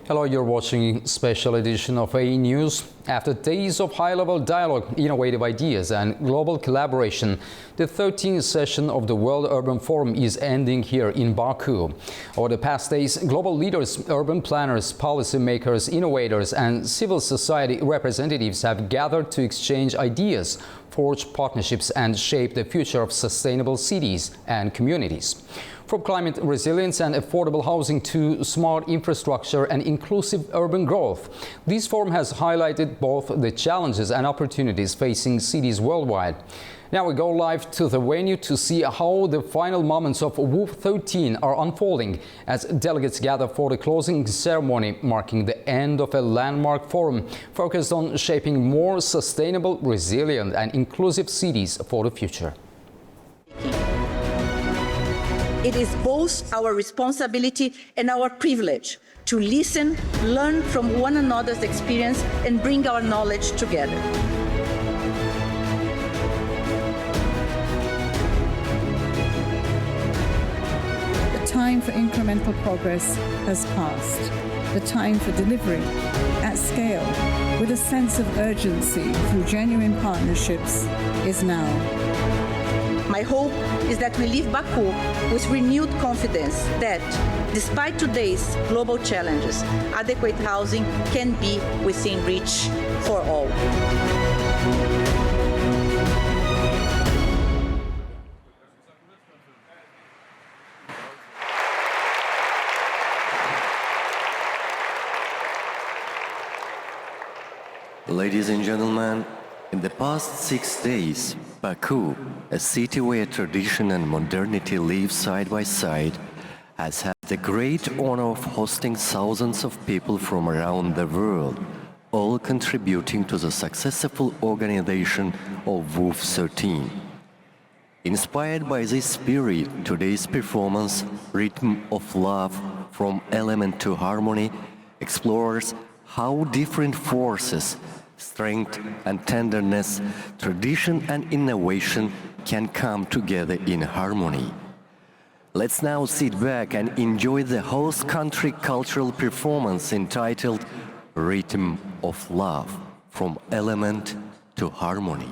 Hello, you're watching a special edition of A News. After days of high-level dialogue, innovative ideas and global collaboration, the 13th session of the World Urban Forum is ending here in Baku. Over the past days, global leaders, urban planners, policymakers, innovators and civil society representatives have gathered to exchange ideas, forge partnerships and shape the future of sustainable cities and communities. From climate resilience and affordable housing to smart infrastructure and inclusive urban growth, this forum has highlighted both the challenges and opportunities facing cities worldwide. Now we go live to the venue to see how the final moments of WUF13 are unfolding as delegates gather for the closing ceremony marking the end of a landmark forum focused on shaping more sustainable, resilient and inclusive cities for the future. It is both our responsibility and our privilege to listen, learn from one another's experience and bring our knowledge together. The time for incremental progress has passed. The time for delivery at scale with a sense of urgency through genuine partnerships is now. My hope is that we leave Baku with renewed confidence that, despite today's global challenges, adequate housing can be within reach for all. Ladies and gentlemen, in the past 6 days, Baku, a city where tradition and modernity live side by side, has had the great honor of hosting thousands of people from around the world, all contributing to the successful organization of WUF13. Inspired by this spirit, today's performance, Rhythm of Love, From Element to Harmony, explores how different forces, strength and tenderness, tradition and innovation can come together in harmony. Let's now sit back and enjoy the host country cultural performance entitled Rhythm of Love, From Element to Harmony.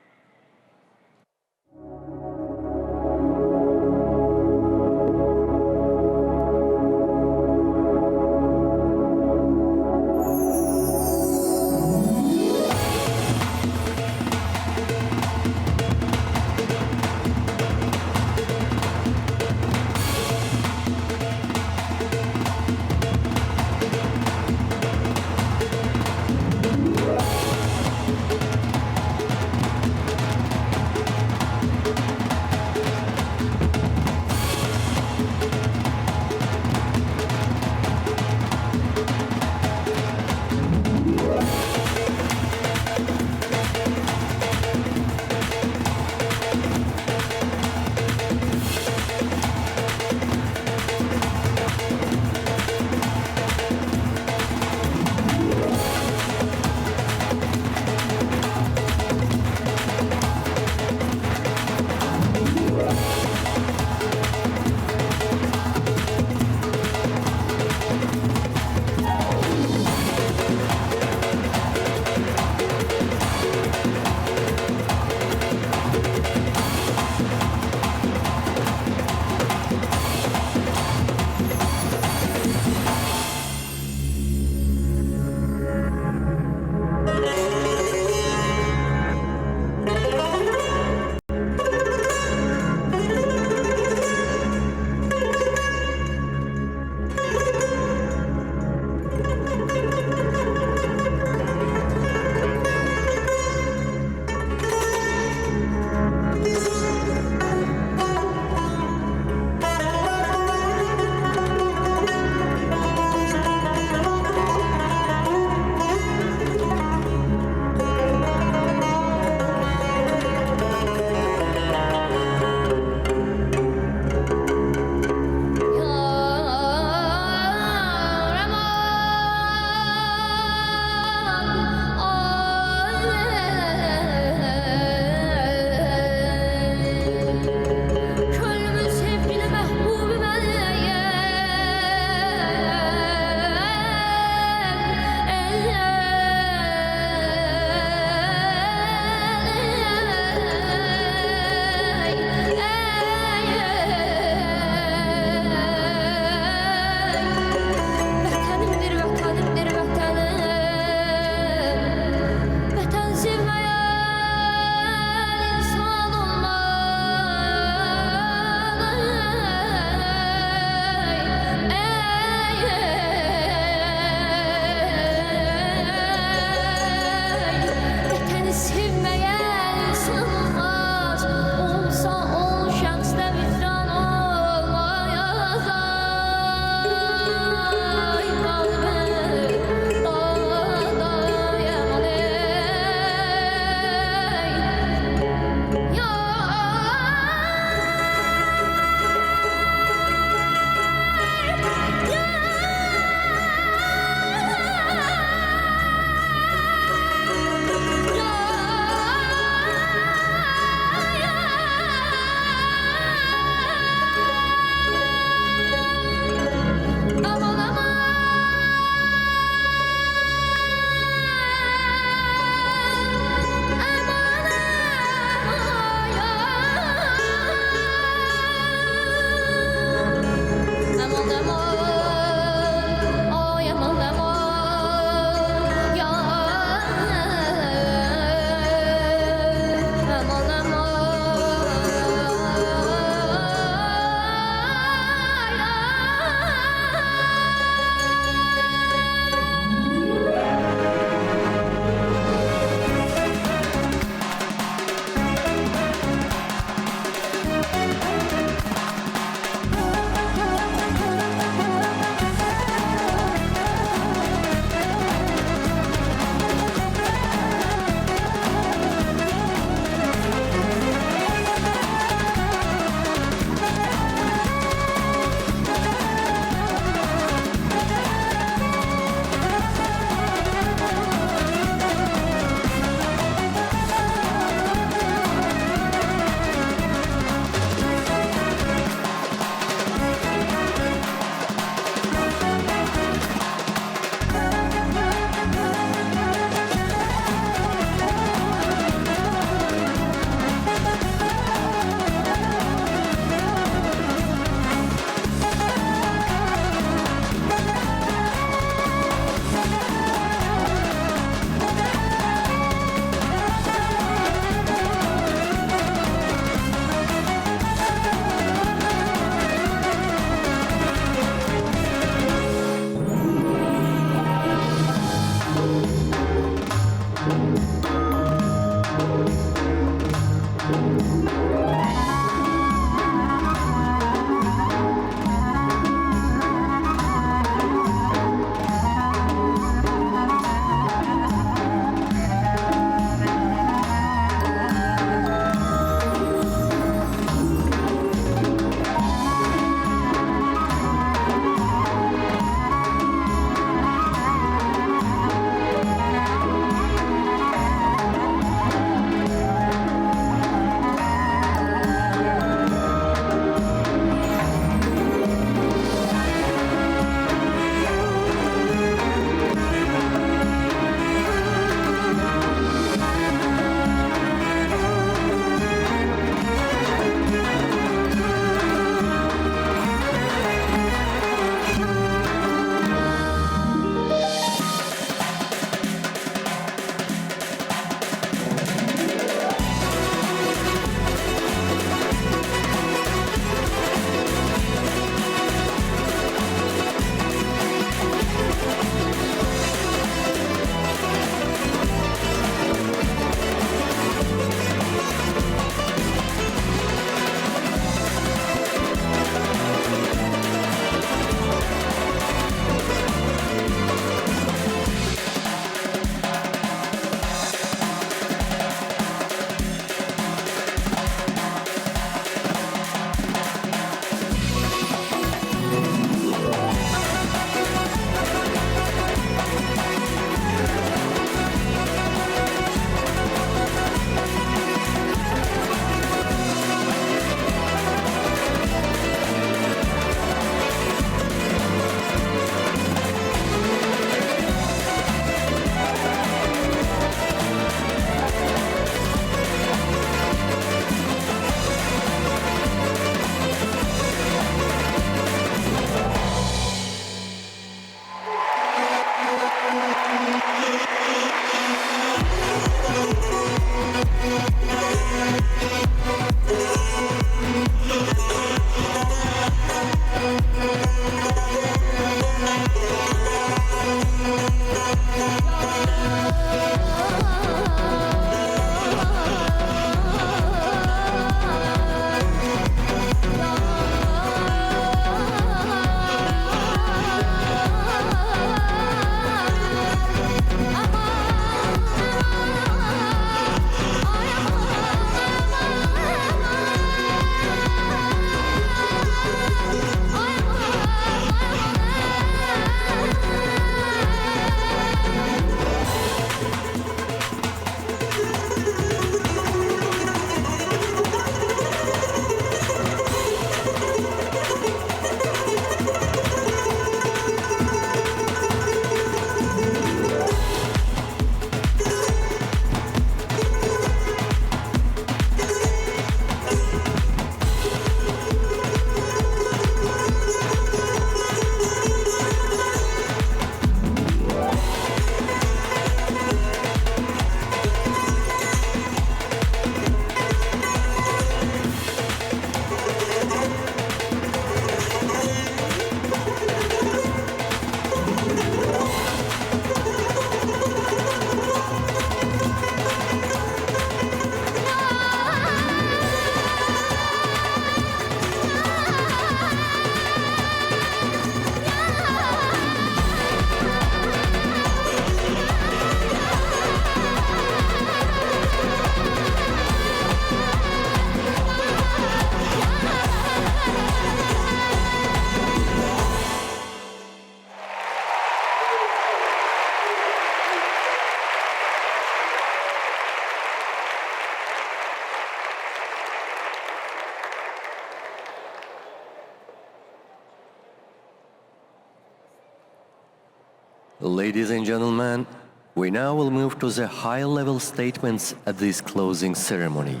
Ladies and gentlemen, we now will move to the high-level statements at this closing ceremony.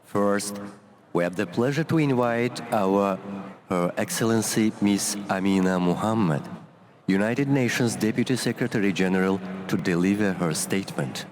First, we have the pleasure to invite Her Excellency Ms. Amina Muhammad, United Nations Deputy Secretary General, to deliver her statement.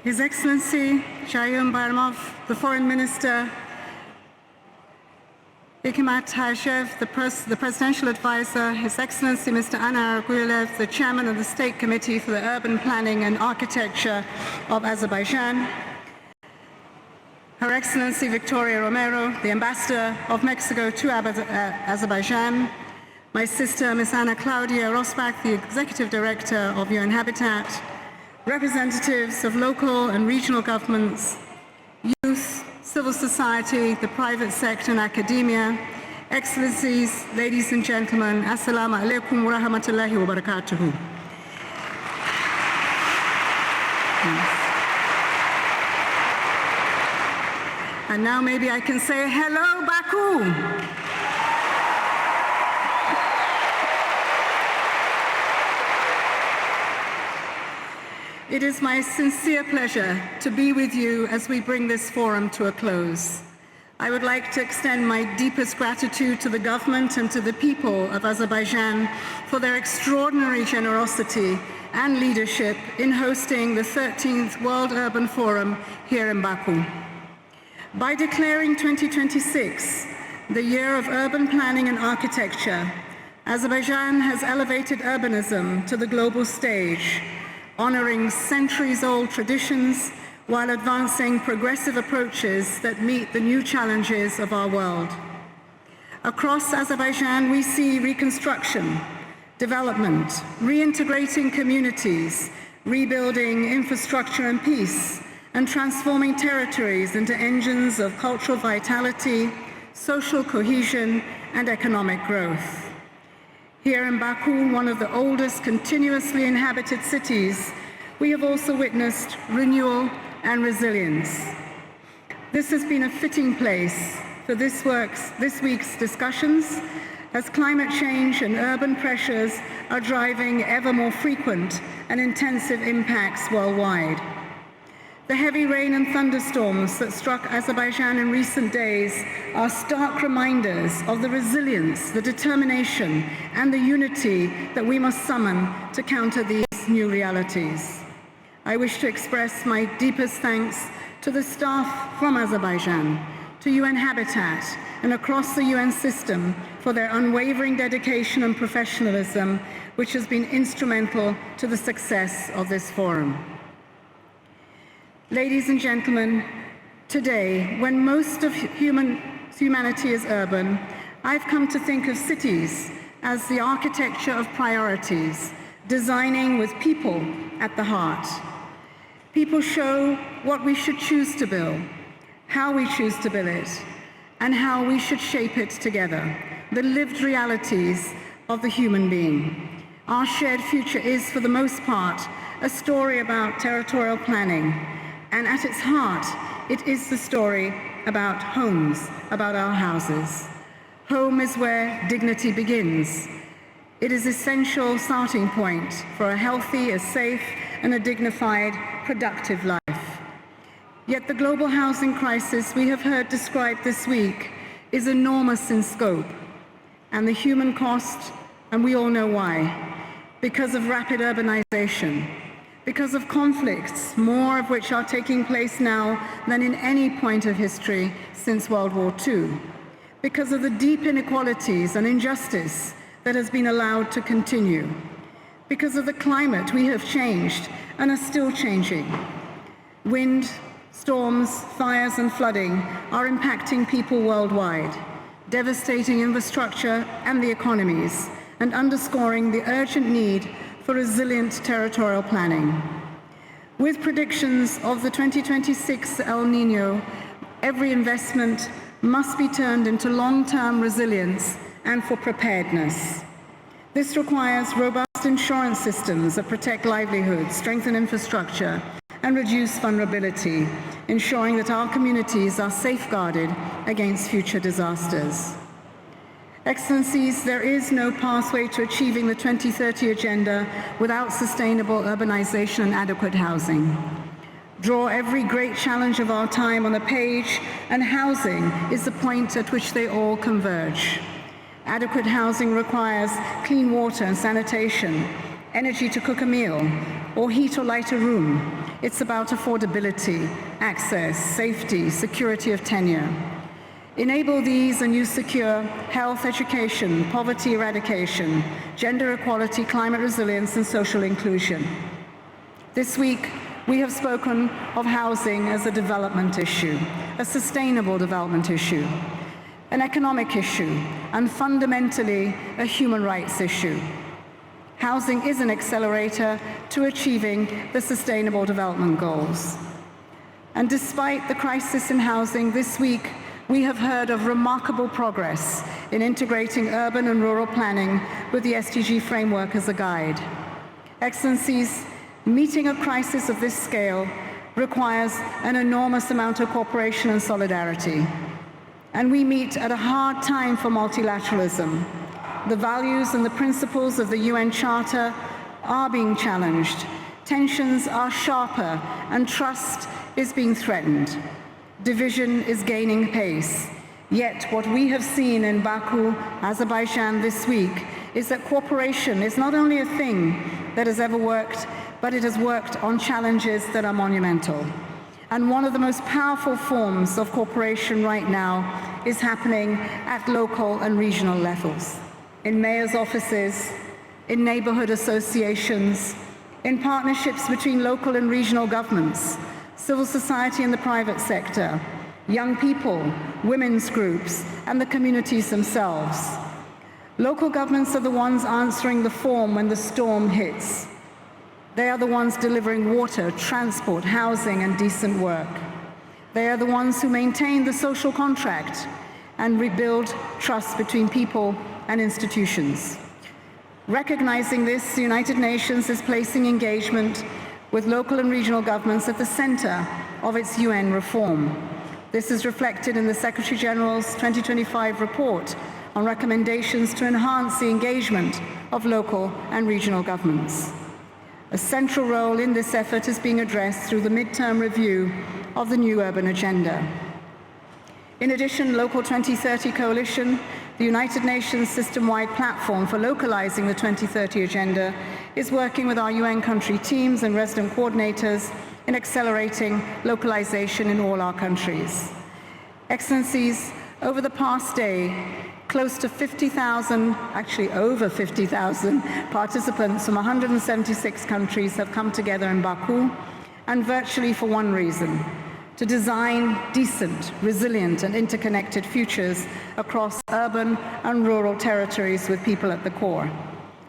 His Excellency Shayun Barmov, the Foreign Minister, Hikmat Hashev, the Presidential Advisor, His Excellency Mr. Anar Gulev, the Chairman of the State Committee for the Urban Planning and Architecture of Azerbaijan, Her Excellency Victoria Romero, the Ambassador of Mexico to Azerbaijan, my sister Ms. Ana Claudia Rosbach, the Executive Director of UN Habitat, representatives of local and regional governments, youth, civil society, the private sector and academia, Excellencies, ladies and gentlemen, Assalamu alaikum wa rahmatullahi wa barakatuhu. And now maybe I can say hello, Baku. It is my sincere pleasure to be with you as we bring this forum to a close. I would like to extend my deepest gratitude to the government and to the people of Azerbaijan for their extraordinary generosity and leadership in hosting the 13th World Urban Forum here in Baku. By declaring 2026 the Year of Urban Planning and Architecture, Azerbaijan has elevated urbanism to the global stage, honoring centuries-old traditions while advancing progressive approaches that meet the new challenges of our world. Across Azerbaijan, we see reconstruction, development, reintegrating communities, rebuilding infrastructure and peace, and transforming territories into engines of cultural vitality, social cohesion, and economic growth. Here in Baku, one of the oldest continuously inhabited cities, we have also witnessed renewal and resilience. This has been a fitting place for this week's discussions, as climate change and urban pressures are driving ever more frequent and intensive impacts worldwide. The heavy rain and thunderstorms that struck Azerbaijan in recent days are stark reminders of the resilience, the determination, and the unity that we must summon to counter these new realities. I wish to express my deepest thanks to the staff from Azerbaijan, to UN Habitat, and across the UN system for their unwavering dedication and professionalism, which has been instrumental to the success of this forum. Ladies and gentlemen, today, when most of humanity is urban, I've come to think of cities as the architecture of priorities, designing with people at the heart. People show what we should choose to build, how we choose to build it, and how we should shape it together, the lived realities of the human being. Our shared future is, for the most part, a story about territorial planning, and at its heart, it is the story about homes, about our houses. Home is where dignity begins. It is an essential starting point for a healthy, a safe, and a dignified, productive life. Yet the global housing crisis we have heard described this week is enormous in scope, and the human cost, and we all know why, because of rapid urbanization, because of conflicts, more of which are taking place now than in any point of history since World War II, because of the deep inequalities and injustice that has been allowed to continue, because of the climate we have changed and are still changing. Wind, storms, fires, and flooding are impacting people worldwide, devastating infrastructure and the economies, and underscoring the urgent need for resilient territorial planning. With predictions of the 2026 El Niño every investment must be turned into long-term resilience and for preparedness. This requires robust insurance systems that protect livelihoods, strengthen infrastructure, and reduce vulnerability, ensuring that our communities are safeguarded against future disasters. Excellencies, there is no pathway to achieving the 2030 Agenda without sustainable urbanization and adequate housing. Draw every great challenge of our time on a page, and housing is the point at which they all converge. Adequate housing requires clean water and sanitation, energy to cook a meal, or heat or light a room. It's about affordability, access, safety, security of tenure. Enable these and you secure health, education, poverty eradication, gender equality, climate resilience, and social inclusion. This week, we have spoken of housing as a development issue, a sustainable development issue, an economic issue, and fundamentally a human rights issue. Housing is an accelerator to achieving the Sustainable Development Goals. And despite the crisis in housing, this week we have heard of remarkable progress in integrating urban and rural planning with the SDG framework as a guide. Excellencies, meeting a crisis of this scale requires an enormous amount of cooperation and solidarity. And we meet at a hard time for multilateralism. The values and the principles of the UN Charter are being challenged. Tensions are sharper and trust is being threatened. Division is gaining pace. Yet what we have seen in Baku, Azerbaijan this week is that cooperation is not only a thing that has ever worked, but it has worked on challenges that are monumental. And one of the most powerful forms of cooperation right now is happening at local and regional levels, in mayors' offices, in neighborhood associations, in partnerships between local and regional governments, civil society and the private sector, young people, women's groups, and the communities themselves. Local governments are the ones answering the phone when the storm hits. They are the ones delivering water, transport, housing, and decent work. They are the ones who maintain the social contract and rebuild trust between people and institutions. Recognizing this, the United Nations is placing engagement with local and regional governments at the center of its UN reform. This is reflected in the Secretary General's 2025 report on recommendations to enhance the engagement of local and regional governments. A central role in this effort is being addressed through the midterm review of the new urban agenda. In addition, Local 2030 Coalition, the United Nations system-wide platform for localizing the 2030 agenda, is working with our UN country teams and resident coordinators in accelerating localization in all our countries. Excellencies, over the past day, close to 50,000, actually over 50,000 participants from 176 countries have come together in Baku, and virtually for one reason: to design decent, resilient, and interconnected futures across urban and rural territories with people at the core.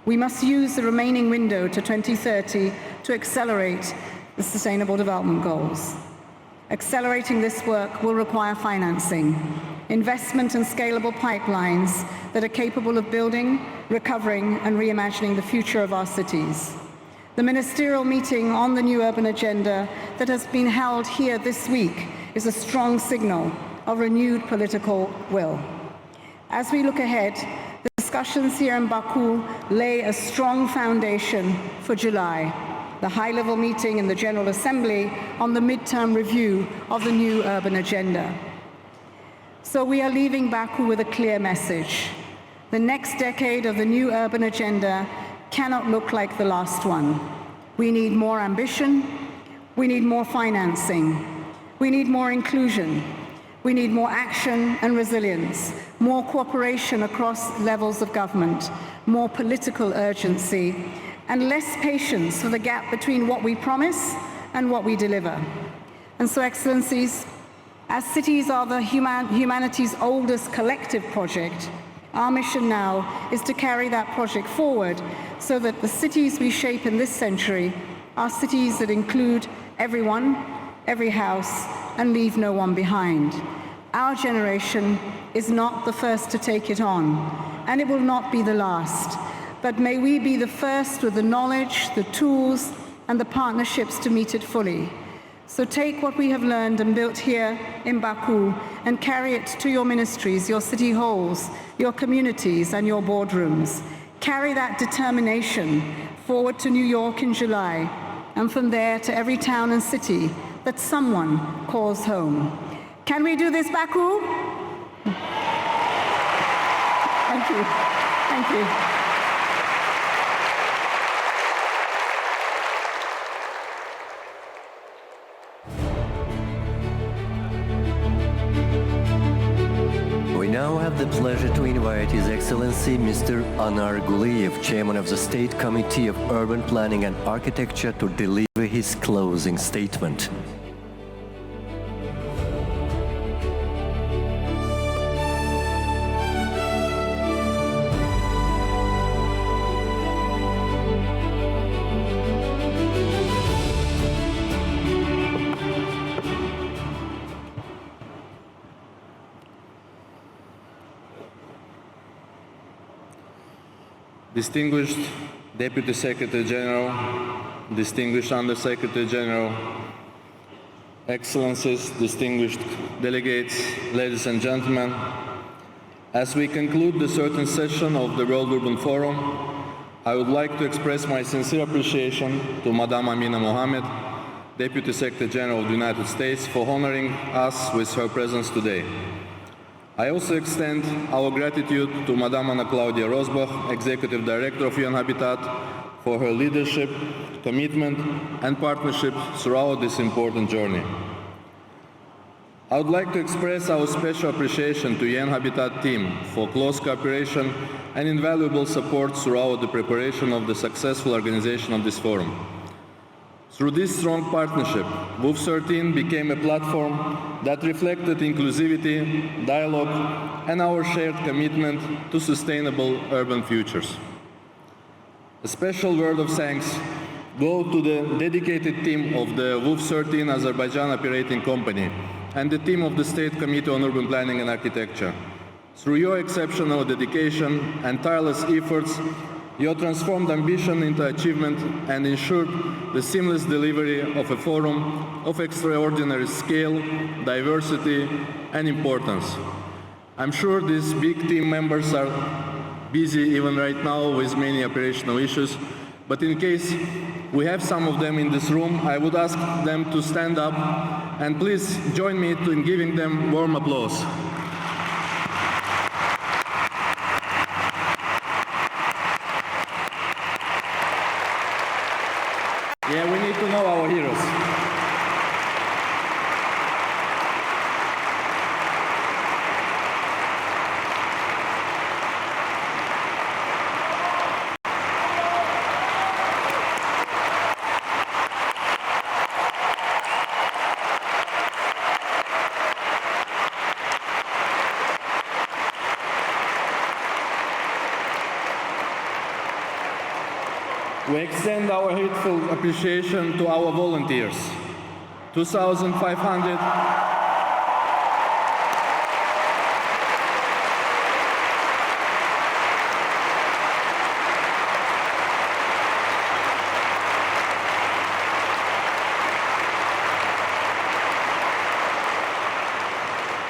We must use the remaining window to 2030 to accelerate the Sustainable Development Goals. Accelerating this work will require financing, investment and scalable pipelines that are capable of building, recovering, and reimagining the future of our cities. The ministerial meeting on the new urban agenda that has been held here this week is a strong signal of renewed political will. As we look ahead, the discussions here in Baku lay a strong foundation for July, the high-level meeting in the General Assembly on the midterm review of the new urban agenda. So we are leaving Baku with a clear message. The next decade of the new urban agenda cannot look like the last one. We need more ambition, we need more financing, we need more inclusion, we need more action and resilience, more cooperation across levels of government, more political urgency, and less patience for the gap between what we promise and what we deliver. And so, Excellencies, as cities are the humanity's oldest collective project, our mission now is to carry that project forward so that the cities we shape in this century are cities that include everyone, every house, and leave no one behind. Our generation is not the first to take it on, and it will not be the last. But may we be the first with the knowledge, the tools, and the partnerships to meet it fully. So take what we have learned and built here in Baku and carry it to your ministries, your city halls, your communities, and your boardrooms. Carry that determination forward to New York in July, and from there to every town and city that someone calls home. Can we do this, Baku? Thank you. Thank you. We now have the pleasure to invite His Excellency Mr. Anar Guliyev, Chairman of the State Committee of Urban Planning and Architecture, to deliver his closing statement. Distinguished Deputy Secretary General, distinguished Under-Secretary General, Excellencies, distinguished delegates, ladies and gentlemen, as we conclude the 13th session of the World Urban Forum, I would like to express my sincere appreciation to Madame Amina Mohammed, Deputy Secretary General of the United States, for honoring us with her presence today. I also extend our gratitude to Madame Ana Claudia Rosbach, Executive Director of UN Habitat, for her leadership, commitment, and partnership throughout this important journey. I would like to express our special appreciation to UN Habitat team for close cooperation and invaluable support throughout the preparation of the successful organization of this forum. Through this strong partnership, WUF13 became a platform that reflected inclusivity, dialogue, and our shared commitment to sustainable urban futures. A special word of thanks go to the dedicated team of the WUF13 Azerbaijan Operating Company and the team of the State Committee on Urban Planning and Architecture. Through your exceptional dedication and tireless efforts, you transformed ambition into achievement and ensured the seamless delivery of a forum of extraordinary scale, diversity, and importance. I'm sure these big team members are busy even right now with many operational issues, but in case we have some of them in this room, I would ask them to stand up and please join me in giving them warm applause. Yeah, we need to know our heroes. We extend our heartfelt appreciation to our volunteers. 2,500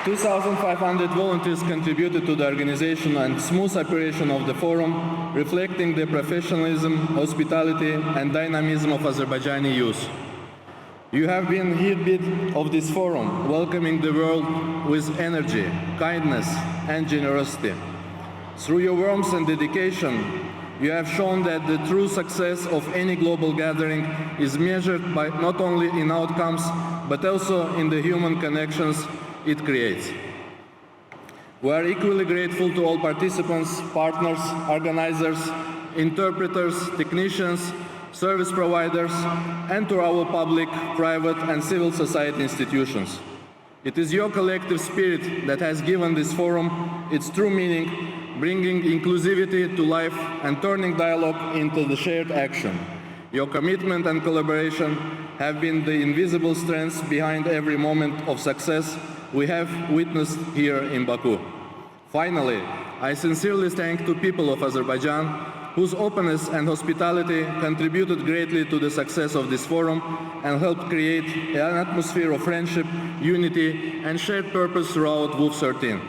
2,500 volunteers contributed to the organization and smooth operation of the forum, reflecting the professionalism, hospitality, and dynamism of Azerbaijani youth. You have been heartbeat of this forum, welcoming the world with energy, kindness, and generosity. Through your warmth and dedication, you have shown that the true success of any global gathering is measured by not only in outcomes, but also in the human connections it creates. We are equally grateful to all participants, partners, organizers, interpreters, technicians, service providers, and to our public, private, and civil society institutions. It is your collective spirit that has given this forum its true meaning, bringing inclusivity to life and turning dialogue into the shared action. Your commitment and collaboration have been the invisible strengths behind every moment of success we have witnessed here in Baku. Finally, I sincerely thank the people of Azerbaijan, whose openness and hospitality contributed greatly to the success of this forum and helped create an atmosphere of friendship, unity, and shared purpose throughout WUF13.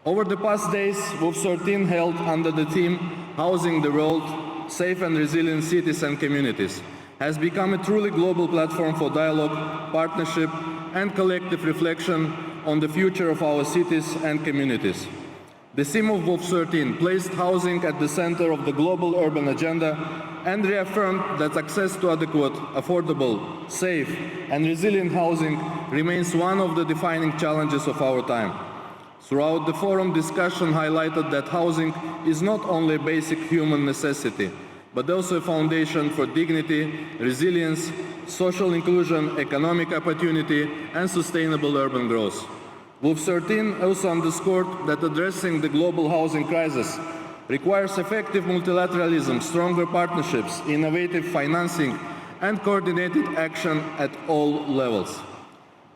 Over the past days, WUF13 held under the theme Housing the World, Safe and Resilient Cities and Communities, has become a truly global platform for dialogue, partnership, and collective reflection on the future of our cities and communities. The theme of WUF13 placed housing at the center of the global urban agenda and reaffirmed that access to adequate, affordable, safe, and resilient housing remains one of the defining challenges of our time. Throughout the forum, discussion highlighted that housing is not only a basic human necessity, but also a foundation for dignity, resilience, social inclusion, economic opportunity, and sustainable urban growth. WUF13 also underscored that addressing the global housing crisis requires effective multilateralism, stronger partnerships, innovative financing, and coordinated action at all levels.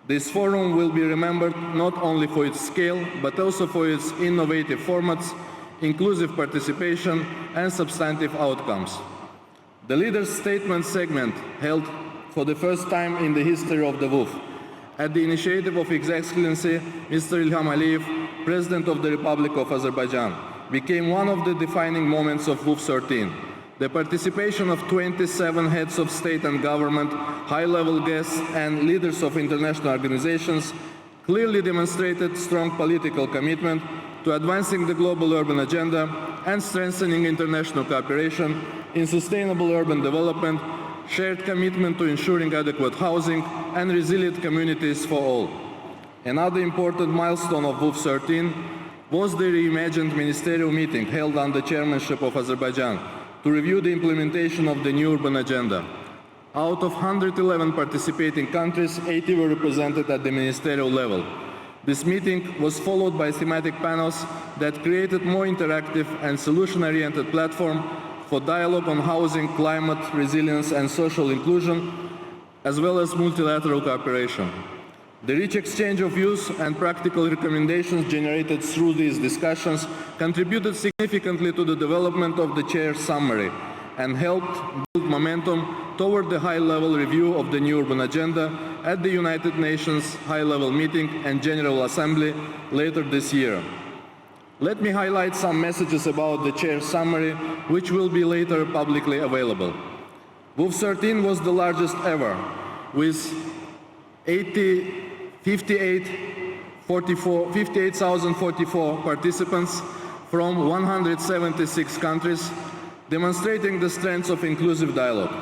This forum will be remembered not only for its scale, but also for its innovative formats, inclusive participation, and substantive outcomes. The Leaders' Statement segment, held for the first time in the history of the WUF, at the initiative of His Excellency Mr. Ilham Aliyev, President of the Republic of Azerbaijan, became one of the defining moments of WUF13. The participation of 27 heads of state and government, high-level guests, and leaders of international organizations clearly demonstrated strong political commitment to advancing the global urban agenda and strengthening international cooperation in sustainable urban development, shared commitment to ensuring adequate housing and resilient communities for all. Another important milestone of WUF13 was the reimagined ministerial meeting held under the chairmanship of Azerbaijan to review the implementation of the new urban agenda. Out of 111 participating countries, 80 were represented at the ministerial level. This meeting was followed by thematic panels that created more interactive and solution-oriented platform for dialogue on housing, climate, resilience, and social inclusion, as well as multilateral cooperation. The rich exchange of views and practical recommendations generated through these discussions contributed significantly to the development of the Chair's summary and helped build momentum toward the high-level review of the new urban agenda at the United Nations High-Level Meeting and General Assembly later this year. Let me highlight some messages about the Chair's summary, which will be later publicly available. WUF13 was the largest ever, with 58,044 participants from 176 countries, demonstrating the strengths of inclusive dialogue.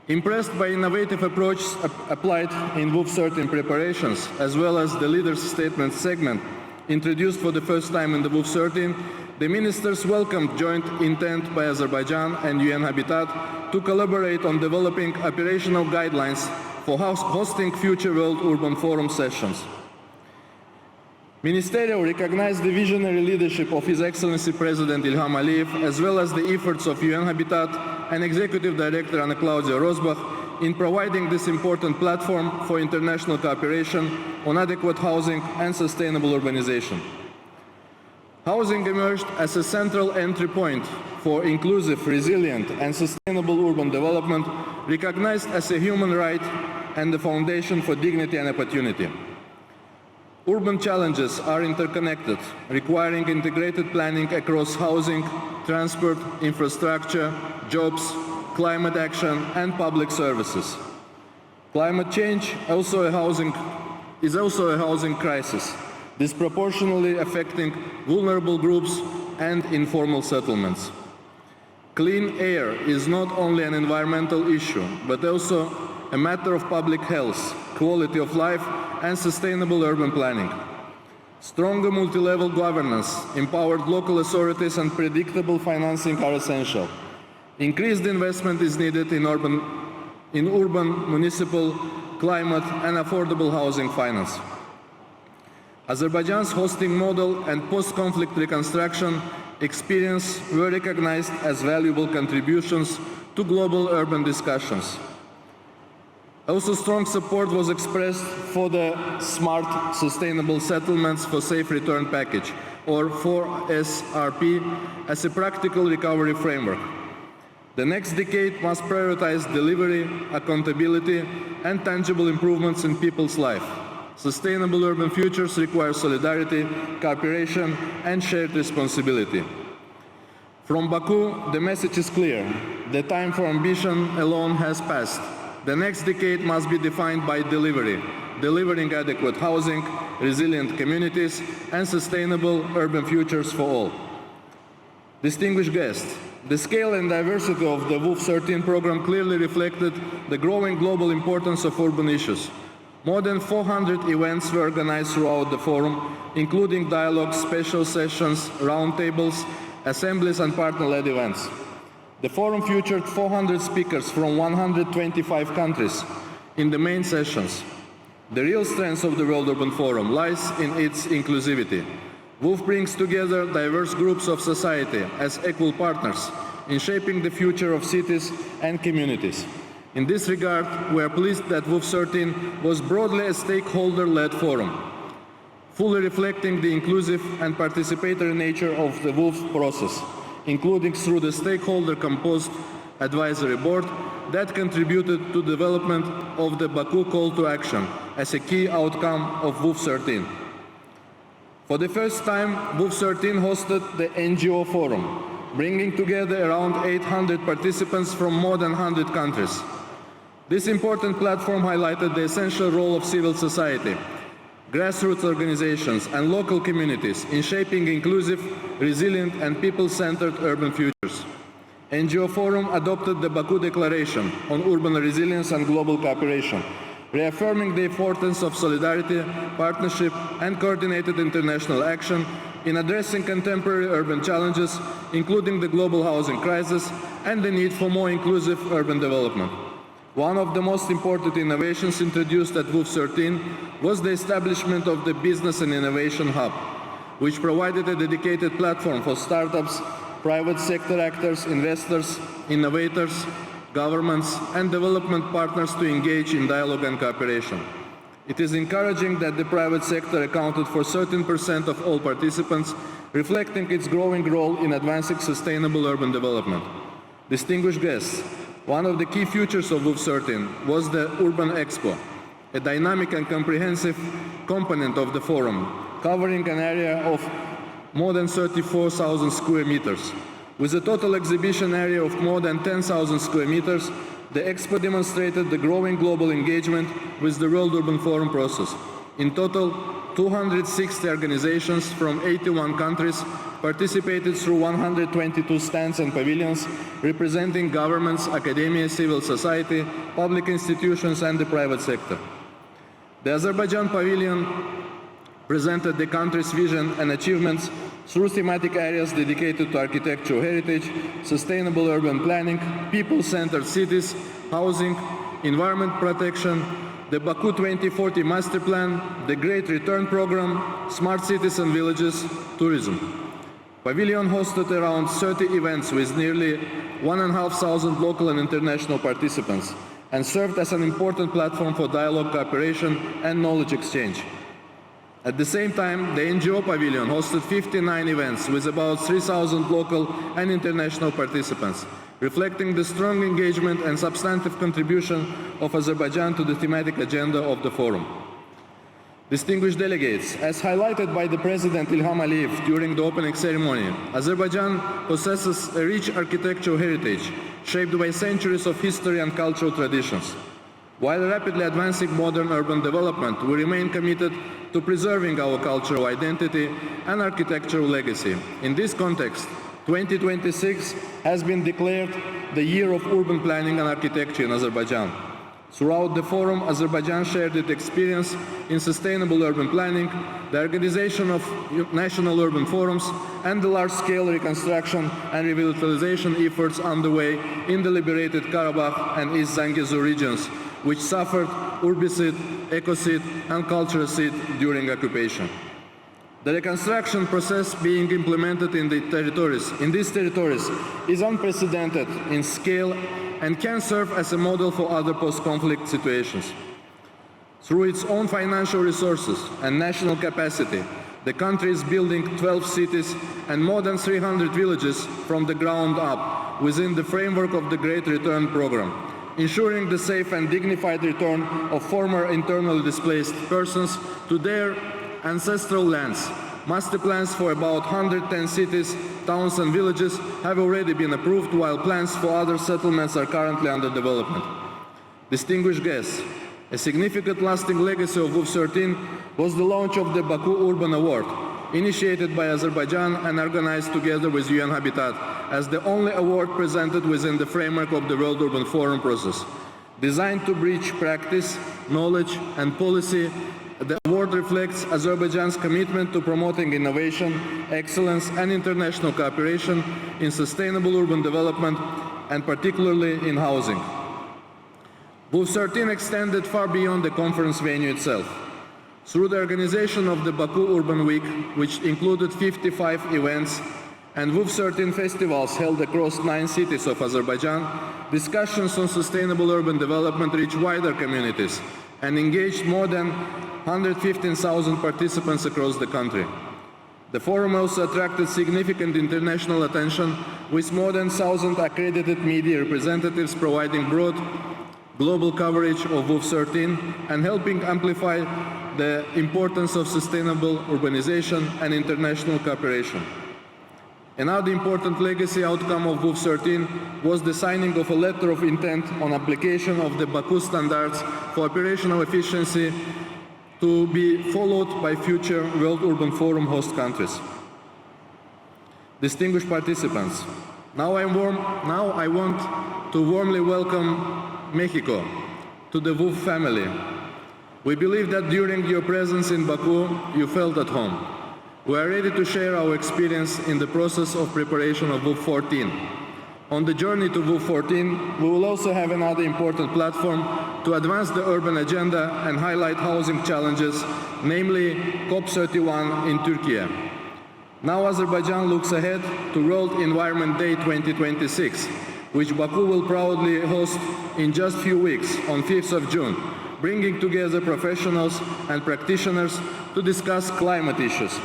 Impressed by innovative approaches applied in WUF13 preparations, as well as the Leaders' Statement segment, introduced for the first time in the WUF13, the ministers welcomed joint intent by Azerbaijan and UN Habitat to collaborate on developing operational guidelines for hosting future World Urban Forum sessions. Ministerial recognized the visionary leadership of His Excellency President Ilham Aliyev, as well as the efforts of UN Habitat and Executive Director Ana Claudia Rosbach in providing this important platform for international cooperation on adequate housing and sustainable urbanization. Housing emerged as a central entry point for inclusive, resilient, and sustainable urban development, recognized as a human right and the foundation for dignity and opportunity. Urban challenges are interconnected, requiring integrated planning across housing, transport, infrastructure, jobs, climate action, and public services. Climate change is also a housing crisis, disproportionately affecting vulnerable groups and informal settlements. Clean air is not only an environmental issue, but also a matter of public health, quality of life, and sustainable urban planning. Stronger multi-level governance, empowered local authorities, and predictable financing are essential. Increased investment is needed in urban, municipal, climate, and affordable housing finance. Azerbaijan's hosting model and post-conflict reconstruction experience were recognized as valuable contributions to global urban discussions. Also, strong support was expressed for the Smart Sustainable Settlements for Safe Return package, or 4SRP, as a practical recovery framework. The next decade must prioritize delivery, accountability, and tangible improvements in people's life. Sustainable urban futures require solidarity, cooperation, and shared responsibility. From Baku, the message is clear. The time for ambition alone has passed. The next decade must be defined by delivery, delivering adequate housing, resilient communities, and sustainable urban futures for all. Distinguished guests, the scale and diversity of the WUF13 program clearly reflected the growing global importance of urban issues. More than 400 events were organized throughout the forum, including dialogues, special sessions, roundtables, assemblies, and partner-led events. The forum featured 400 speakers from 125 countries in the main sessions. The real strength of the World Urban Forum lies in its inclusivity. WUF brings together diverse groups of society as equal partners in shaping the future of cities and communities. In this regard, we are pleased that WUF13 was broadly a stakeholder-led forum, fully reflecting the inclusive and participatory nature of the WUF process, including through the stakeholder-composed advisory board that contributed to the development of the Baku call to action as a key outcome of WUF13. For the first time, WUF13 hosted the NGO Forum, bringing together around 800 participants from more than 100 countries. This important platform highlighted the essential role of civil society, grassroots organizations, and local communities in shaping inclusive, resilient, and people-centered urban futures. NGO Forum adopted the Baku Declaration on Urban Resilience and Global Cooperation, reaffirming the importance of solidarity, partnership, and coordinated international action in addressing contemporary urban challenges, including the global housing crisis and the need for more inclusive urban development. One of the most important innovations introduced at WUF13 was the establishment of the Business and Innovation Hub, which provided a dedicated platform for startups, private sector actors, investors, innovators, governments, and development partners to engage in dialogue and cooperation. It is encouraging that the private sector accounted for 13% of all participants, reflecting its growing role in advancing sustainable urban development. Distinguished guests, one of the key features of WUF13 was the Urban Expo, a dynamic and comprehensive component of the forum, covering an area of more than 34,000 square meters. With a total exhibition area of more than 10,000 square meters, the Expo demonstrated the growing global engagement with the World Urban Forum process. In total, 260 organizations from 81 countries participated through 122 stands and pavilions, representing governments, academia, civil society, public institutions, and the private sector. The Azerbaijan Pavilion presented the country's vision and achievements through thematic areas dedicated to architectural heritage, sustainable urban planning, people-centered cities, housing, environment protection, the Baku 2040 Master Plan, the Great Return Program, Smart Cities and Villages, tourism. Pavilion hosted around 30 events with nearly 1,500 local and international participants and served as an important platform for dialogue, cooperation, and knowledge exchange. At the same time, the NGO Pavilion hosted 59 events with about 3,000 local and international participants, reflecting the strong engagement and substantive contribution of Azerbaijan to the thematic agenda of the forum. Distinguished delegates, as highlighted by the President Ilham Aliyev during the opening ceremony, Azerbaijan possesses a rich architectural heritage shaped by centuries of history and cultural traditions. While rapidly advancing modern urban development, we remain committed to preserving our cultural identity and architectural legacy. In this context, 2026 has been declared the Year of Urban Planning and Architecture in Azerbaijan. Throughout the forum, Azerbaijan shared its experience in sustainable urban planning, the organization of national urban forums, and the large-scale reconstruction and revitalization efforts underway in the liberated Karabakh and East Zangezur regions, which suffered urbicide, ecocide, and culturacide during occupation. The reconstruction process being implemented in these territories is unprecedented in scale and can serve as a model for other post-conflict situations. Through its own financial resources and national capacity, the country is building 12 cities and more than 300 villages from the ground up within the framework of the Great Return Program, ensuring the safe and dignified return of former internally displaced persons to their ancestral lands. Master plans for about 110 cities, towns and villages have already been approved, while plans for other settlements are currently under development. Distinguished guests, a significant lasting legacy of WUF13 was the launch of the Baku Urban Award, initiated by Azerbaijan and organized together with UN Habitat as the only award presented within the framework of the World Urban Forum process. Designed to bridge practice, knowledge and policy, the award reflects Azerbaijan's commitment to promoting innovation, excellence and international cooperation in sustainable urban development and particularly in housing. WUF13 extended far beyond the conference venue itself. Through the organization of the Baku Urban Week, which included 55 events, and WUF13 festivals held across 9 cities of Azerbaijan, discussions on sustainable urban development reached wider communities and engaged more than 115,000 participants across the country. The forum also attracted significant international attention, with more than 1,000 accredited media representatives providing broad global coverage of WUF13 and helping amplify the importance of sustainable urbanization and international cooperation. Another important legacy outcome of WUF13 was the signing of a letter of intent on application of the Baku standards for operational efficiency to be followed by future World Urban Forum host countries. Distinguished participants, now I want to warmly welcome Mexico to the WUF family. We believe that during your presence in Baku, you felt at home. We are ready to share our experience in the process of preparation of WUF14. On the journey to WUF14, we will also have another important platform to advance the urban agenda and highlight housing challenges, namely COP31 in Turkey. Now Azerbaijan looks ahead to World Environment Day 2026, which Baku will proudly host in just a few weeks on 5th of June, bringing together professionals and practitioners to discuss climate issues.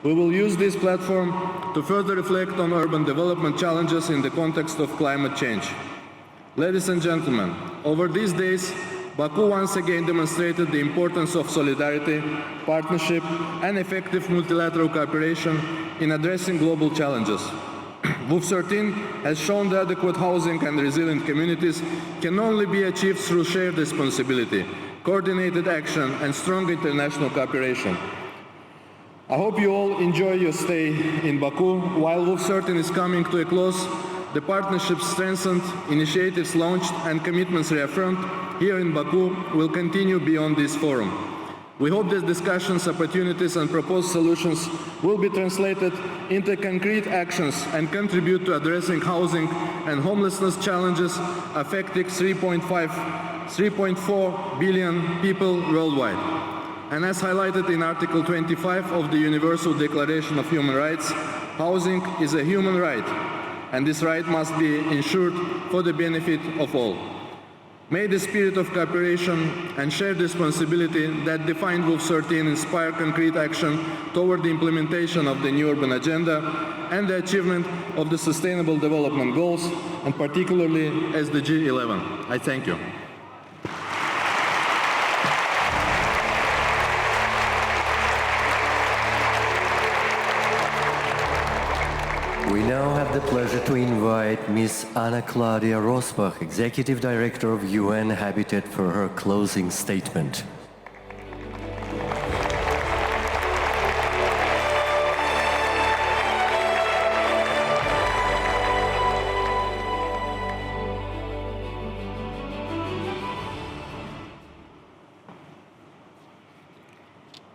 We will use this platform to further reflect on urban development challenges in the context of climate change. Ladies and gentlemen, over these days, Baku once again demonstrated the importance of solidarity, partnership, and effective multilateral cooperation in addressing global challenges. WUF13 has shown that adequate housing and resilient communities can only be achieved through shared responsibility, coordinated action, and strong international cooperation. I hope you all enjoy your stay in Baku. While WUF13 is coming to a close, the partnership strengthened, initiatives launched, and commitments reaffirmed here in Baku will continue beyond this forum. We hope these discussions, opportunities, and proposed solutions will be translated into concrete actions and contribute to addressing housing and homelessness challenges affecting 3.4 billion people worldwide. And as highlighted in Article 25 of the Universal Declaration of Human Rights, housing is a human right, and this right must be ensured for the benefit of all. May the spirit of cooperation and shared responsibility that defined WUF13 inspire concrete action toward the implementation of the new urban agenda and the achievement of the Sustainable Development Goals, and particularly SDG 11. I thank you. We now have the pleasure to invite Ms. Anna Claudia Rosbach, Executive Director of UN Habitat, for her closing statement.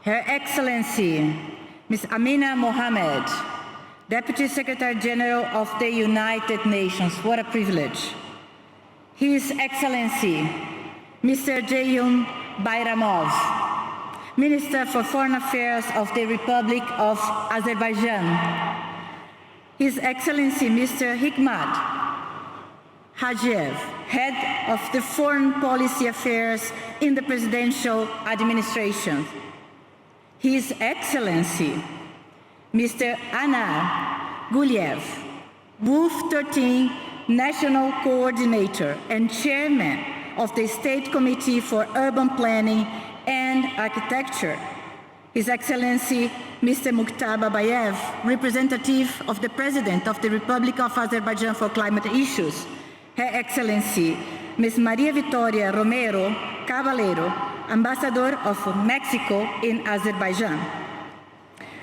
Her Excellency, Ms. Amina Mohammed, Deputy Secretary General of the United Nations, what a privilege. His Excellency, Mr. Ceyhun Bayramov, Minister for Foreign Affairs of the Republic of Azerbaijan, His Excellency, Mr. Hikmat Hajiev, head of the Foreign Policy Affairs in the presidential administration. His Excellency, Mr. Anar Guliev, WUF13 National Coordinator and Chairman of the State Committee for Urban Planning and Architecture. His Excellency, Mr. Mukhtar Babayev, representative of the President of the Republic of Azerbaijan for Climate Issues. Her Excellency, Ms. Maria Victoria Romero Caballero, Ambassador of Mexico in Azerbaijan.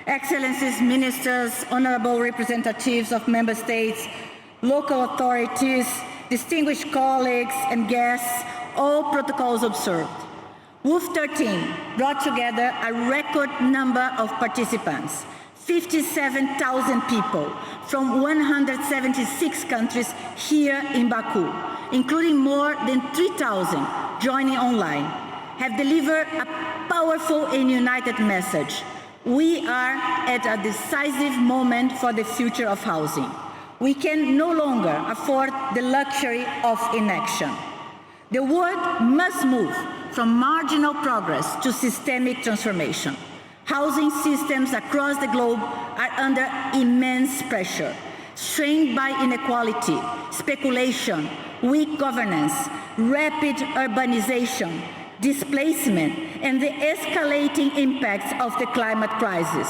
Excellencies, Ministers, Honorable Representatives of Member States, local authorities, distinguished colleagues and guests, all protocols observed. WUF13 brought together a record number of participants, 57,000 people from 176 countries here in Baku, including more than 3,000 joining online, have delivered a powerful and united message. We are at a decisive moment for the future of housing. We can no longer afford the luxury of inaction. The world must move from marginal progress to systemic transformation. Housing systems across the globe are under immense pressure, strained by inequality, speculation, weak governance, rapid urbanization, displacement, and the escalating impacts of the climate crisis.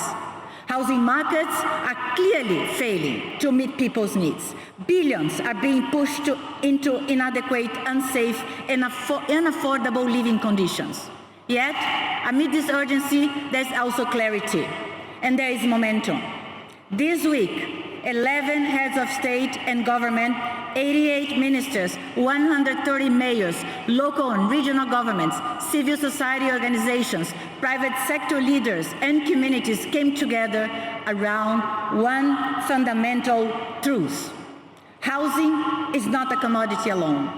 Housing markets are clearly failing to meet people's needs. Billions are being pushed into inadequate, unsafe, and unaffordable living conditions. Yet, amid this urgency, there's also clarity, and there is momentum. This week, 11 heads of state and government, 88 ministers, 130 mayors, local and regional governments, civil society organizations, private sector leaders, and communities came together around one fundamental truth. Housing is not a commodity alone.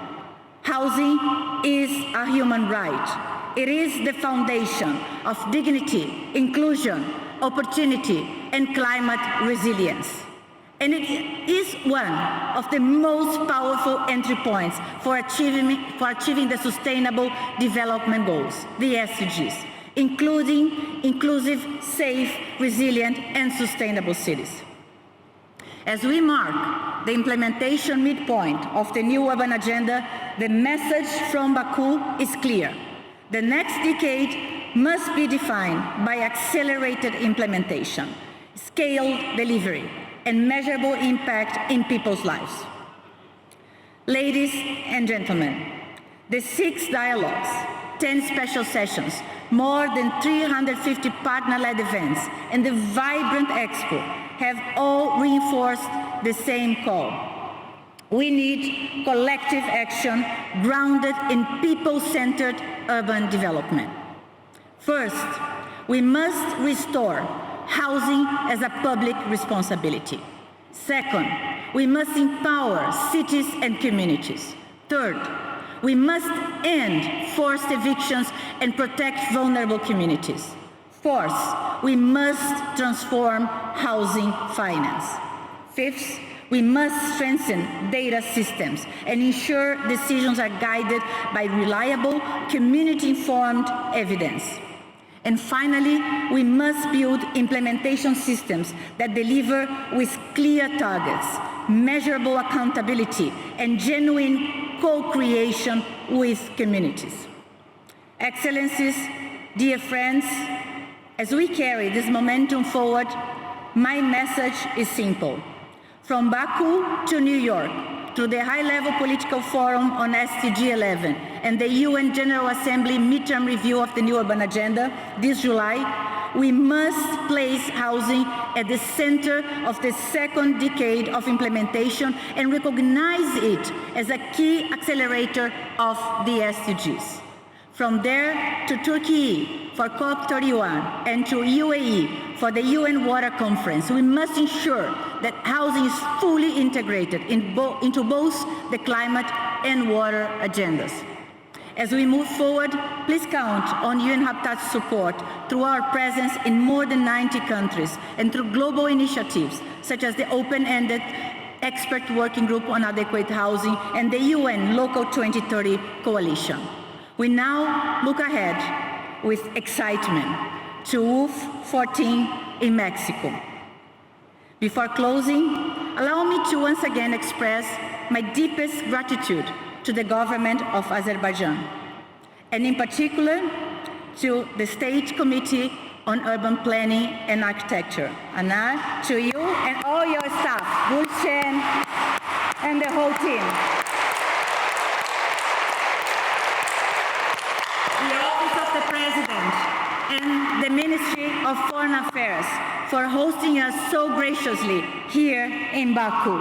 Housing is a human right. It is the foundation of dignity, inclusion, opportunity, and climate resilience. And it is one of the most powerful entry points for achieving the Sustainable Development Goals, the SDGs, including inclusive, safe, resilient, and sustainable cities. As we mark the implementation midpoint of the new urban agenda, the message from Baku is clear. The next decade must be defined by accelerated implementation, scaled delivery, and measurable impact in people's lives. Ladies and gentlemen, the 6 dialogues, 10 special sessions, more than 350 partner-led events, and the vibrant expo have all reinforced the same call. We need collective action grounded in people-centered urban development. First, we must restore housing as a public responsibility. Second, we must empower cities and communities. Third, we must end forced evictions and protect vulnerable communities. Fourth, we must transform housing finance. Fifth, we must strengthen data systems and ensure decisions are guided by reliable, community-informed evidence. And finally, we must build implementation systems that deliver with clear targets, measurable accountability, and genuine co-creation with communities. Excellencies, dear friends, as we carry this momentum forward, my message is simple. From Baku to New York, through the high-level political forum on SDG 11 and the UN General Assembly midterm review of the new urban agenda this July, we must place housing at the center of the second decade of implementation and recognize it as a key accelerator of the SDGs. From there to Turkey for COP31 and to UAE for the UN Water Conference, we must ensure that housing is fully integrated into both the climate and water agendas. As we move forward, please count on UN Habitat's support through our presence in more than 90 countries and through global initiatives such as the open-ended Expert Working Group on Adequate Housing, and the UN Local 2030 Coalition. We now look ahead with excitement to WUF13 in Mexico. Before closing, allow me to once again express my deepest gratitude to the government of Azerbaijan, and in particular to the State Committee on Urban Planning and Architecture. Anar, to you and all your staff, Gulchen and the whole team. The Office of the President and the Ministry of Foreign Affairs for hosting us so graciously here in Baku.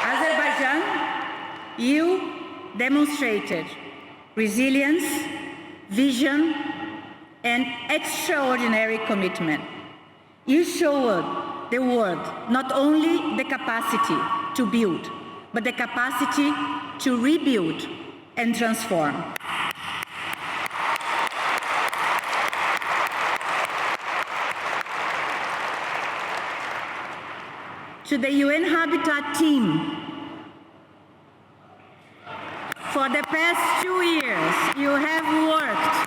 Azerbaijan, you demonstrated resilience, vision, and extraordinary commitment. You showed the world not only the capacity to build, but the capacity to rebuild and transform. To the UN Habitat team, for the past 2 years, you have worked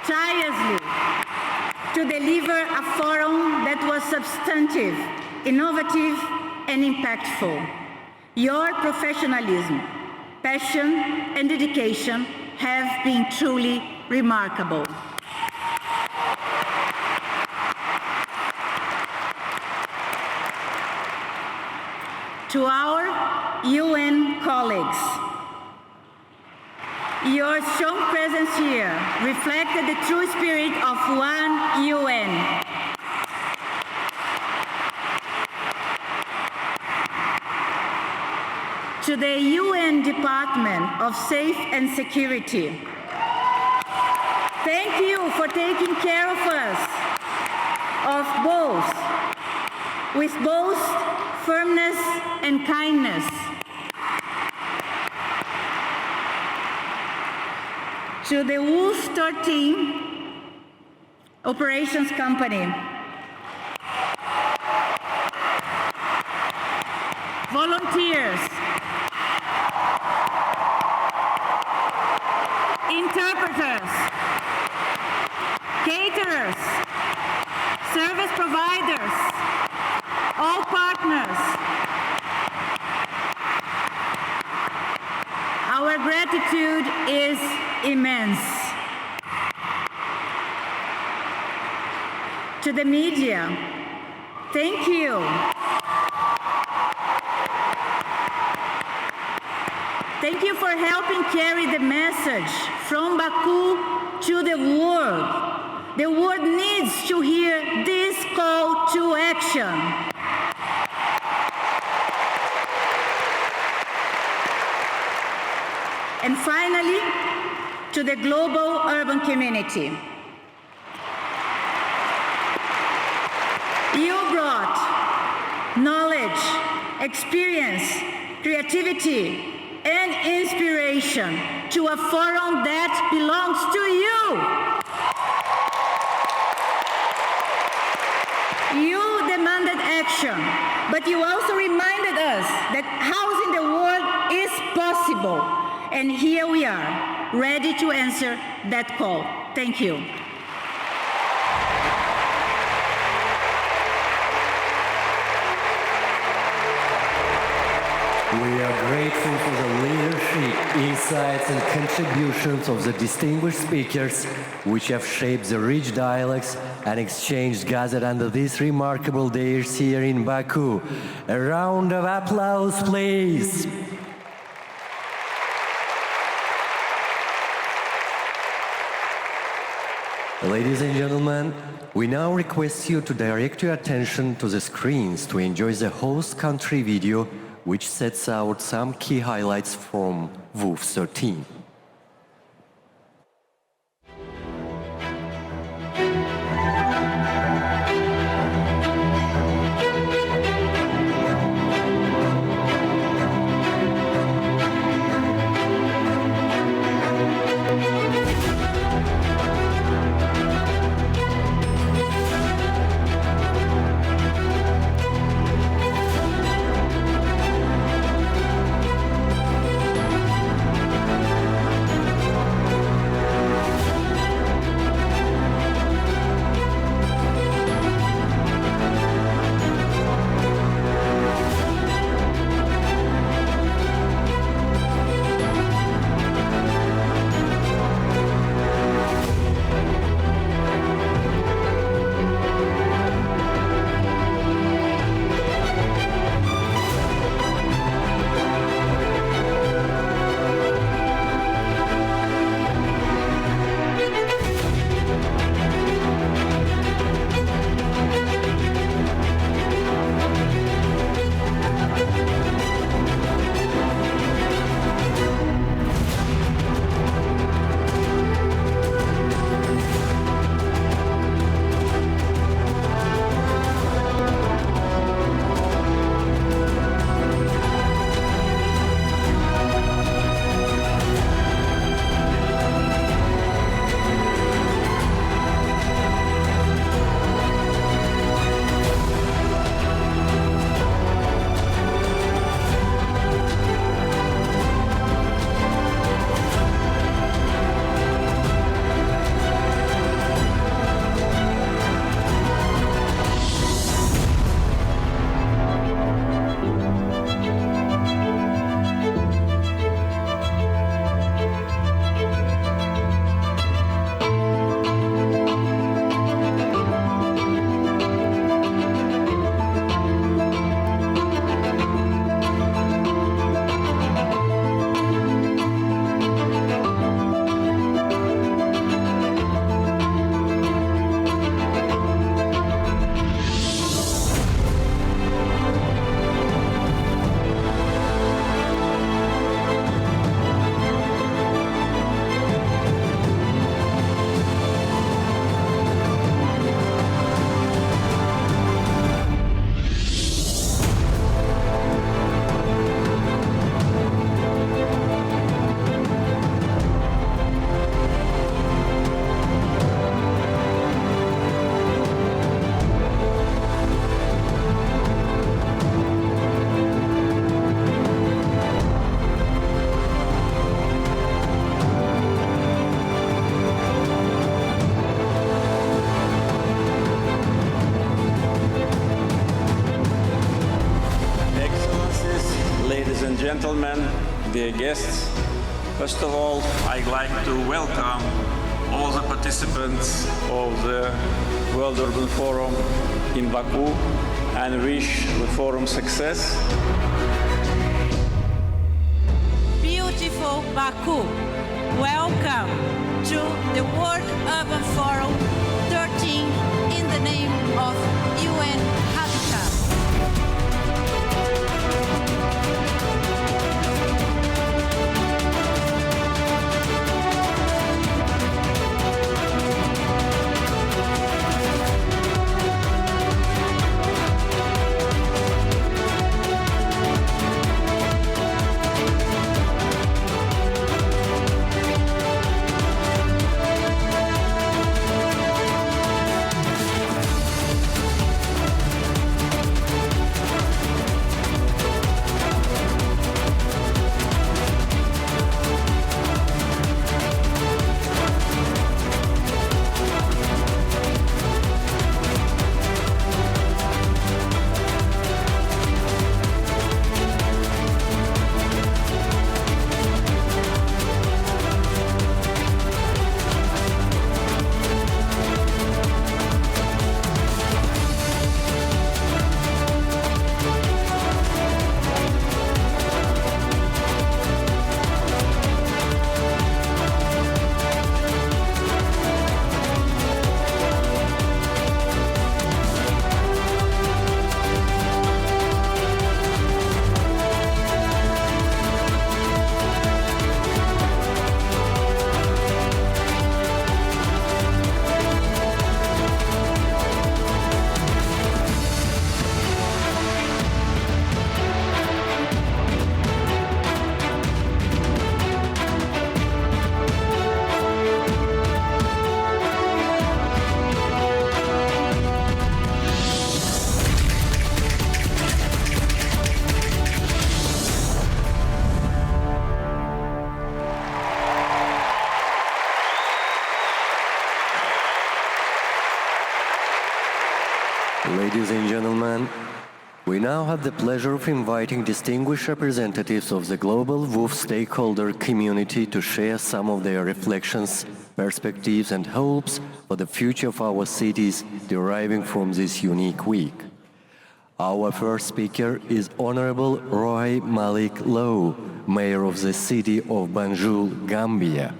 tirelessly to deliver a forum that was substantive, innovative, and impactful. Your professionalism, passion, and dedication have been truly remarkable. To our UN colleagues, your strong presence here reflected the true spirit of one UN. To the UN Department of Safe and Security, thank you for taking care of us, with both firmness and kindness. To the WUF13 Operations Company, volunteers, interpreters, caterers, service providers, all partners, our gratitude is immense. To the media, thank you. Thank you for helping carry the message from Baku to the world. The world needs to hear this call to action. And finally, to the global urban community. You brought knowledge, experience, creativity, and inspiration to a forum that belongs to you. You demanded action, but you also reminded us that housing the world is possible. And here we are, ready to answer that call. Thank you. We are grateful for the leadership, insights, and contributions of the distinguished speakers, which have shaped the rich dialogues and exchanges gathered under these remarkable days here in Baku. A round of applause, please. Ladies and gentlemen, we now request you to direct your attention to the screens to enjoy the host country video, which sets out some key highlights from WUF13. ladies and gentlemen, dear guests. First of all, I'd like to welcome all the participants of the World Urban Forum in Baku and wish the forum success. Beautiful Baku, welcome to the World Urban Forum 13 in the name of UN Habitat. Ladies and gentlemen, we now have the pleasure of inviting distinguished representatives of the global WUF stakeholder community to share some of their reflections, perspectives and hopes for the future of our cities deriving from this unique week. Our first speaker is Honorable Roy Malik Lowe, Mayor of the city of Banjul, Gambia.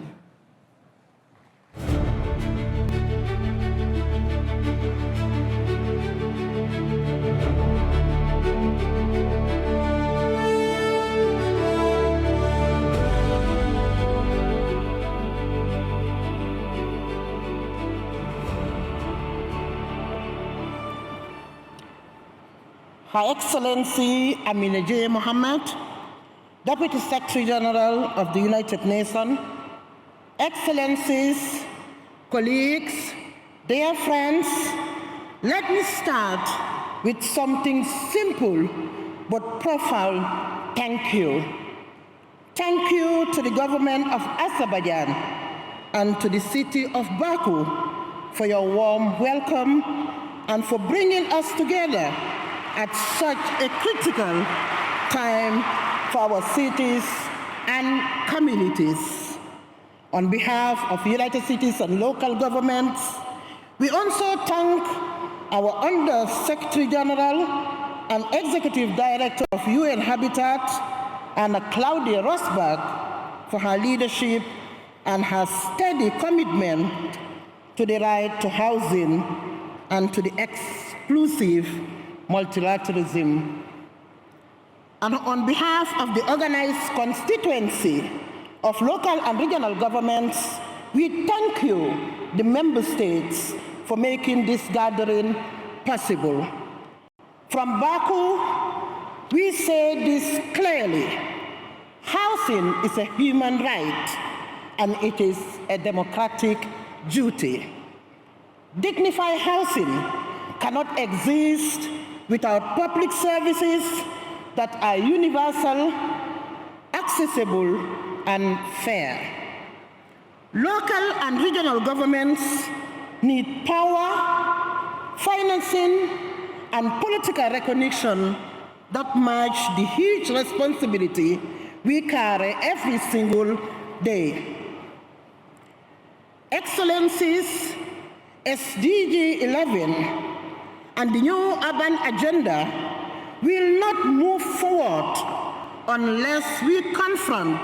Her Excellency Amina J. Mohammed, Deputy Secretary General of the United Nations, Excellencies, colleagues, dear friends, let me start with something simple but profound thank you. Thank you to the government of Azerbaijan and to the city of Baku for your warm welcome and for bringing us together at such a critical time for our cities and communities. On behalf of United Cities and local governments, we also thank our Under Secretary General and Executive Director of UN Habitat, Anna Claudia Rosbach, for her leadership and her steady commitment to the right to housing and to the exclusive multilateralism. And on behalf of the organized constituency of local and regional governments, we thank you, the member states, for making this gathering possible. From Baku, we say this clearly: housing is a human right and it is a democratic duty. Dignified housing cannot exist without public services that are universal, accessible, and fair. Local and regional governments need power, financing, and political recognition that match the huge responsibility we carry every single day. Excellencies, SDG 11 and the new urban agenda will not move forward unless we confront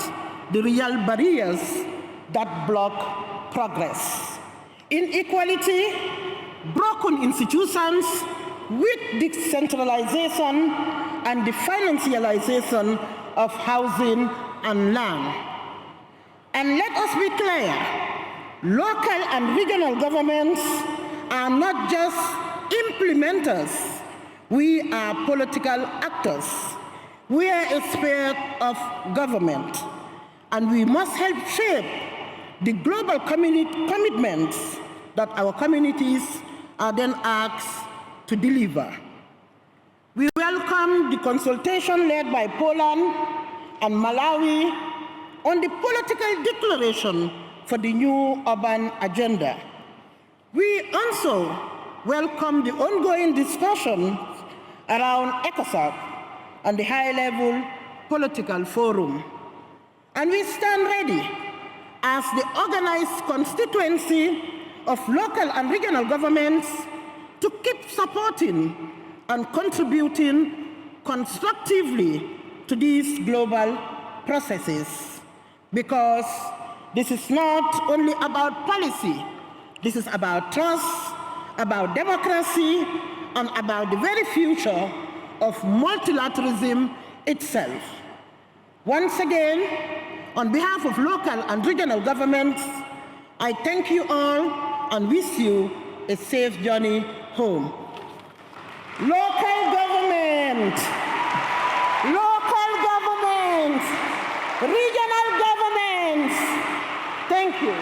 the real barriers that block progress. Inequality, broken institutions with decentralization and the financialization of housing and land. And let us be clear, local and regional governments are not just implementers. We are political actors. We are a sphere of government, and we must help shape the global commitments that our communities are then asked to deliver. We welcome the consultation led by Poland and Malawi on the political declaration for the new urban agenda. We also welcome the ongoing discussion around ECOSOC and the high-level political forum. And we stand ready as the organized constituency of local and regional governments to keep supporting and contributing constructively to these global processes. Because this is not only about policy, this is about trust, about democracy, and about the very future of multilateralism itself. Once again, on behalf of local and regional governments, I thank you all and wish you a safe journey home. Local government, regional governments, thank you.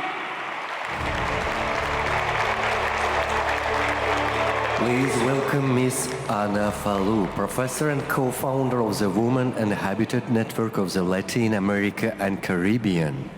Please welcome Ms. Ana Falou, professor and co-founder of the Women and Habitat Network of the Latin America and Caribbean.